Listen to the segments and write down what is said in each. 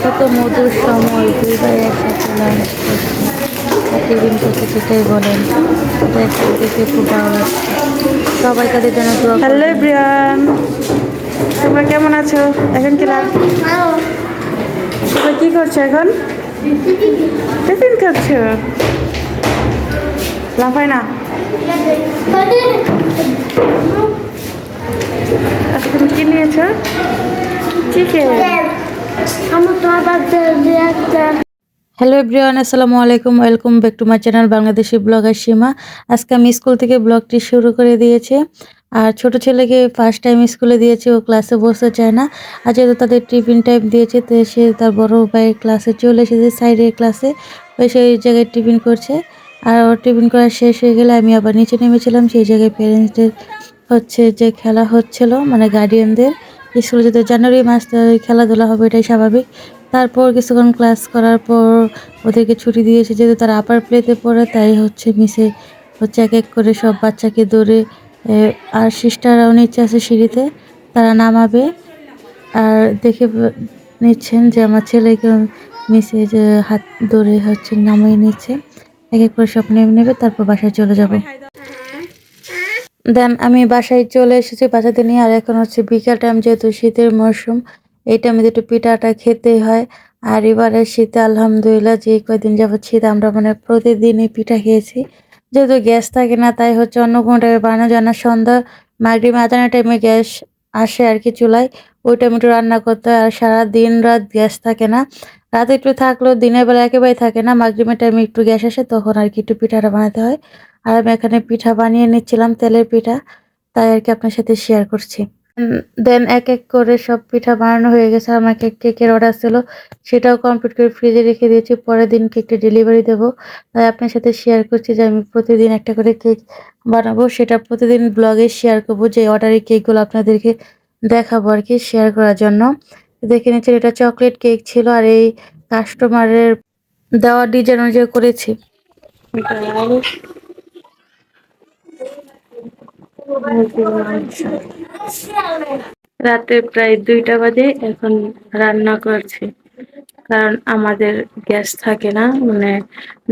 কত মধুর সময়, দুই ভাই একসাথে লাঞ্চ করছে আর টিফিন করছে, যেটাই বলেন, এটা একটু দেখে খুব ভালো লাগছে। সবাই তাদের জন্য দোয়া হ্যালো করবেন। এভরিওয়ান, তোমরা কেমন আছো? এখন কি তোমরা কি করছো এখন? টিফিন খাচ্ছো? লাফাই না। আচ্ছা, তুমি কি নিয়েছো? চিকেন। হ্যালো এভরিওয়ান, আসসালামু আলাইকুম, welcome back to my channel Bangladeshi blogger Seema. আজকে আমি স্কুল থেকে ব্লগটি শুরু করে দিয়েছি। আর ছোট ছেলেকে ফার্স্ট টাইম স্কুলে দিয়েছি, ও ক্লাসে বসতে চায় না। আর যেহেতু তাদের টিফিন টাইম দিয়েছে, তো সে তার বড় ভাইয়ের ক্লাসে চলে এসেছে, সাইডের ক্লাসে সেই জায়গায় টিফিন করছে। আর ওর টিফিন করা শেষ হয়ে গেলে আমি আবার নিচে নেমেছিলাম। সেই জায়গায় প্যারেন্টসদের হচ্ছে যে খেলা হচ্ছিল, মানে গার্ডিয়ানদের। স্কুলে যেহেতু জানুয়ারি মাস, খেলাধুলা হবে, এটাই স্বাভাবিক। তারপর কিছুক্ষণ ক্লাস করার পর ওদেরকে ছুটি দিয়েছে, যেহেতু তারা আপার প্লেতে পড়ে, তাই হচ্ছে মিসে হচ্ছে এক এক করে সব বাচ্চাকে ধরে আর সিস্টাররাও নিচে আছে সিঁড়িতে, তারা নামাবে। আর দেখে নিচ্ছেন যে আমার ছেলেকে মিসে যে হাত ধরে হচ্ছে নামিয়ে নিচ্ছে, এক এক করে সব নেমে নেবে, তারপর বাসায় চলে যাবে। দেন আমি বাসায় চলে এসেছি বাচ্চাদের নিয়ে। আর এখন হচ্ছে বিকেল টাইম, যেহেতু শীতের মরশুম, এই টাইমে একটু পিঠাটা খেতেই হয়। আর এবারে শীতে আলহামদুলিল্লাহ যে কয়দিন যাবত শীত, আমরা মানে প্রতিদিনই পিঠা খেয়েছি। যেহেতু গ্যাস থাকে না, তাই হচ্ছে অন্য কোনো টাইমে বানানো যায় না। সন্ধ্যা মাগরিব আজানের টাইমে গ্যাস আসে আর কি চুলায়, ওই টাইমে একটু রান্না করতে হয়। আর সারা দিন রাত গ্যাস থাকে না, রাতে একটু থাকলেও দিনের বেলা একেবারেই থাকে না। মাগরিবের টাইমে একটু গ্যাস আসে, তখন আর কি একটু পিঠাটা বানাতে হয়। আর আমি এখানে পিঠা বানিয়ে নিচ্ছিলাম, তেলের পিঠা, তাই আর কি আপনার সাথে শেয়ার করছি। দেন এক এক করে সব পিঠা বানানো হয়ে গেছে। আমাকে কেকের অর্ডার ছিল, সেটাও কমপ্লিট করে ফ্রিজে রেখে দিয়েছি, পরের দিন কেকটা ডেলিভারি দেবো। তাই আপনার সাথে শেয়ার করছি যে আমি প্রতিদিন একটা করে কেক বানাবো, সেটা প্রতিদিন ব্লগে শেয়ার করবো, যে অর্ডারের কেকগুলো আপনাদেরকে দেখাবো আর কি শেয়ার করার জন্য। দেখে নিচ্ছেন, এটা চকলেট কেক ছিল, আর এই কাস্টমারের দেওয়া ডিজাইন অনুযায়ী করেছি। রাতে প্রায় 2টা বাজে, এখন রান্না করছি। কারণ আমাদের গ্যাস থাকে না, মানে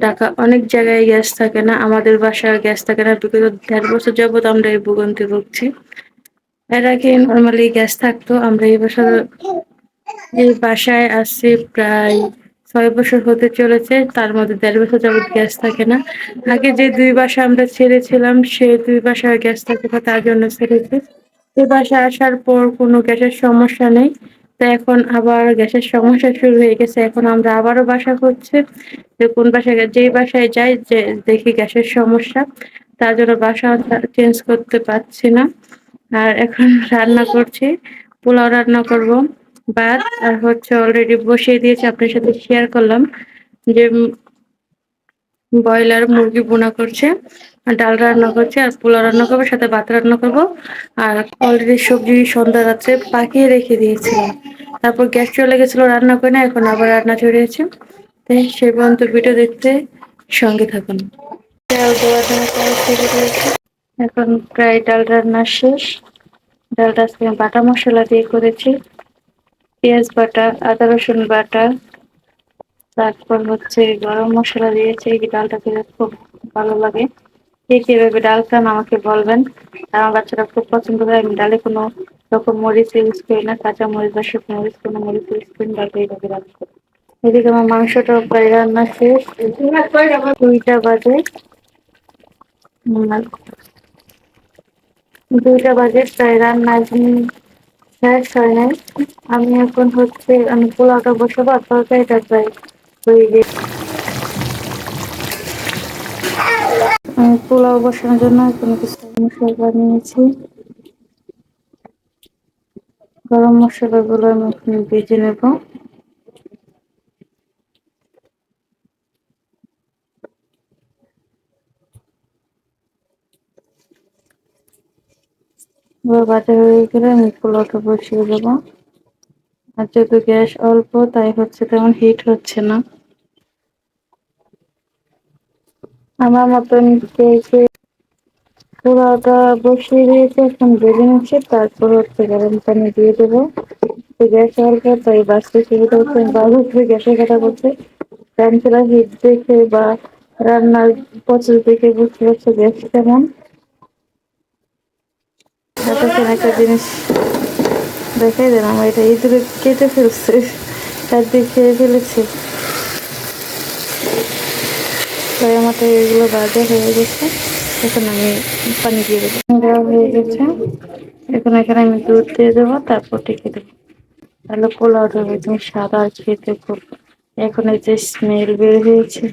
ঢাকা অনেক জায়গায় গ্যাস থাকে না, আমাদের বাসায় গ্যাস থাকে না। বিগত 1.5 বছর যাবত আমরা এই ভোগান্তি ভুগছি। এর আগে নর্মালি গ্যাস থাকতো। আমরা এই বাসায় আসছি প্রায় 6 বছর হতে চলেছে, তার মধ্যে 1.5 বছর যাবত গ্যাস থাকে না। আগে যে 2 বাসা আমরা ছেড়েছিলাম, সেই 2 বাসায় গ্যাস থাকে না, তার জন্য ছেড়েছি। এই বাসায় আসার পর কোনো গ্যাসের সমস্যা নেই। তো এখন আবার গ্যাসের সমস্যা শুরু হয়ে গেছে। এখন আমরা আবারও বাসা করছি, যে কোন বাসায়, যেই বাসায় যাই যে দেখি গ্যাসের সমস্যা, তার জন্য বাসা চেঞ্জ করতে পারছি না। আর এখন রান্না করছি, পোলাও রান্না করব, ভাত আর হচ্ছে অলরেডি বসিয়ে দিয়েছি, আপনার সাথে শেয়ার করলাম যে ব্রয়লার মুরগি বোনা করছে, আর ডাল রান্না করছে, আর পোলাও রান্না করবো, সাথে ভাত রান্না করবো। আর অলরেডি সবজি সন্ধ্যা রাত্রে পাকিয়ে রেখে দিয়েছিলাম, তারপর গ্যাস চলে গেছিল, রান্না করে না, এখন আবার রান্না চড়িয়েছে। তাই সেই পর্যন্ত ভিডিও দেখতে সঙ্গে থাকুন। ডাল দেওয়া থেকে দিয়েছে, এখন প্রায় ডাল রান্না শেষ। ডালটা আজকে বাটা মশলা দিয়ে করেছি, পেঁয়াজ বাটা, আদা রসুন বাটা, তারপর হচ্ছে গরম মশলা দিয়েছি। এই ডালটা খেতে খুব ভালো লাগে। কে কিভাবে ডাল খান আমাকে বলবেন। আমার বাচ্চারা খুব পছন্দ করে। আমি ডালে কোনো রকম মরিচ ইউজ করি না, কাঁচা মরিচ বা শুকনো মরিচ, কোনো মরিচ ইউজ করি না, ডালটা এইভাবে রান্না করি। এদিকে আমার মাংসটাও প্রায় রান্না শেষ, 2টা বাজে। 2টা বাজে প্রায় রান্না শেষ হয় নাই। আমি এখন হচ্ছে আমি পোলাওটা বসাবো, আর তরকারিটা প্রায় হয়ে গেছে। আমি পোলাও বসানোর জন্য কোনো কিছু মশলা নিয়েছি। গরম মশলাগুলো আমি এখন ভেজে নেব। এবার ভাজা হয়ে গেলে আমি পোলাওটা বসিয়ে দেবো। আর যেহেতু গ্যাস অল্প, তাই হচ্ছে তেমন হিট হচ্ছে না। আমার মতন পোলাওটা বসিয়ে দিয়েছে, এখন ভেজে নিচ্ছি, তারপর হচ্ছে গরম পানি দিয়ে দেবো। গ্যাস হালকা তাই বাঁচতে সুবিধা হচ্ছে, বাবু গ্যাসের কথা বলছে। ফ্যান চলা হিট দেখে বা রান্নার প্রচুর দেখে বুঝতে পারছে গ্যাস কেমন। দেখেন একটা জিনিস দেখাই দেন, আমার এটা ইঁদুরে কেটে ফেলছে, চারদিক খেয়ে ফেলেছে। তাই আমাকে এগুলো বাজে হয়ে গেছে। এখন আমি পানি দিয়ে দেবো, দেওয়া হয়ে গেছে। এখন এখানে আমি দুধ দিয়ে দেবো, তারপর ঢেকে দেবো। তাহলে পোলাওটা একদম সাদা আর খেতে খুব, এখন এই যে স্মেল বের হয়েছে,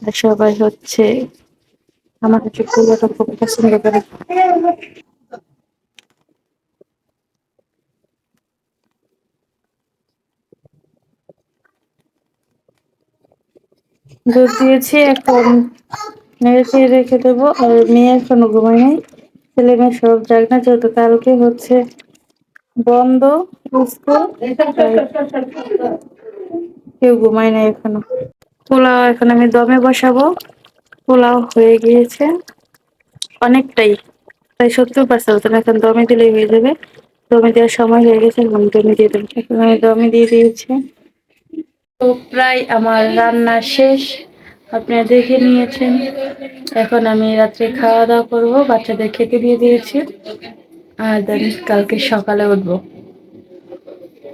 আর সবাই হচ্ছে আমার কাছে পোলাওটা খুব পছন্দ করে। দুধ দিয়েছি, এখন নেড়ে চেড়ে রেখে দেবো। আর মেয়ে এখনো ঘুমায় নাই, ছেলে মেয়ে সব যাক না, যেহেতু কালকে হচ্ছে বন্ধ স্কুল, তাই কেউ ঘুমায় নাই এখনো। পোলাও এখন আমি দমে বসাবো। পোলাও হয়ে গিয়েছে অনেকটাই, প্রায় 70%। এখন দমে দিলেই হয়ে যাবে। দমে দেওয়ার সময় হয়ে গেছে, এখন দমে দিয়ে দেবো। এখন আমি দমে দিয়ে দিয়েছি। তো প্রায় আমার রান্না শেষ, আপনারা দেখে নিয়েছেন। এখন আমি রাত্রে খাওয়া দাওয়া করবো, বাচ্চাদের খেতে দিয়ে দিয়েছি। আর দেন কালকে সকালে উঠবো,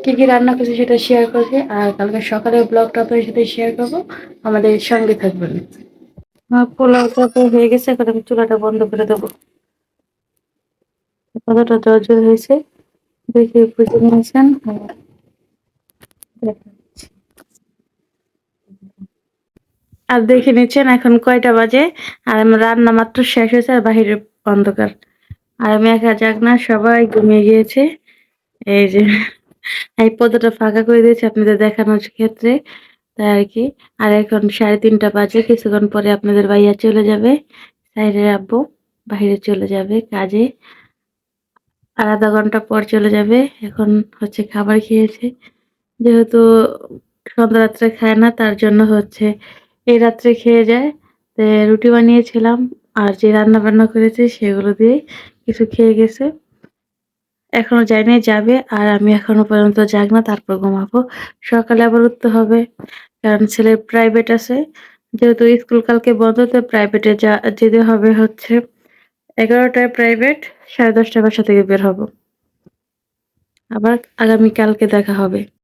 কি কি রান্না করছি সেটা শেয়ার করবে। আর কালকে সকালে ব্লগটা আপনাদের সাথে শেয়ার করবো, আমাদের সঙ্গে থাকবেন। আমার পোলাওটা তো হয়ে গেছে, এখন আমি চুলাটা বন্ধ করে দেবো। কতটা জর্জর হয়েছে দেখে বুঝে নিয়েছেন। আর দেখে নিচ্ছেন এখন কয়টা বাজে, আর আমার রান্না মাত্র শেষ হয়েছে, আর বাহিরে অন্ধকার, আর আমি একা যাক না, সবাই ঘুমিয়ে গিয়েছে। এই যে এই পর্দাটা ফাঁকা করে দিয়েছি আপনাদের দেখানোর ক্ষেত্রে, তাই আর কি। আর এখন 3:30 বাজে, কিছুক্ষণ পরে আপনাদের ভাইয়া চলে যাবে, সাইডের আব্বু বাহিরে চলে যাবে কাজে, আর আধা ঘন্টা পর চলে যাবে। এখন হচ্ছে খাবার খেয়েছে, যেহেতু সন্ধ্যা রাত্রে খায় না, তার জন্য হচ্ছে এই রাত্রে খেয়ে যায়। তো রুটি বানিয়েছিলাম, আর যে রান্না বান্না করেছে সেগুলো দিয়ে কিছু খেয়ে গেছে। এখনো যায়নি, যাবে। আর আমি এখনো পর্যন্ত যাক না, তারপর ঘুমাবো। সকালে আবার উঠতে হবে, কারণ ছেলের প্রাইভেট আছে। যেহেতু স্কুল কালকে বন্ধ, তো প্রাইভেটে যেতে হবে হচ্ছে 11টায় প্রাইভেট, 10:30 বাসা থেকে বের হব। আবার আগামী কালকে দেখা হবে।